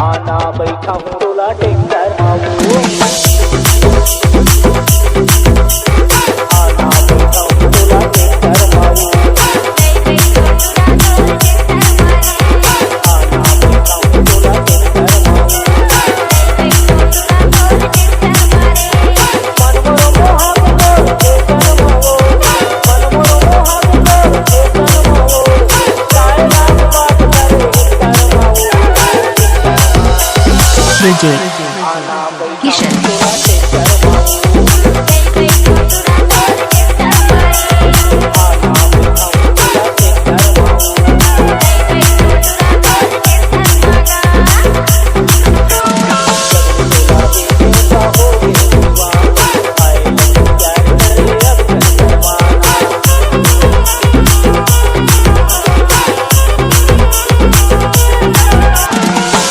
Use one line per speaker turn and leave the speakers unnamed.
आना बैठा हूँ टोला टेक्टर माऊ, आना बैठा हूँ टोला टेक्टर माऊ, आना बैठा हूँ टोला टेक्टर माऊ। मनमोर मोहात गोर टेक्टर माऊ, मनमोर मोहात गोर टेक्टर माऊ, काय लाग बात करे टेक्टर माऊ।
DJ Kishan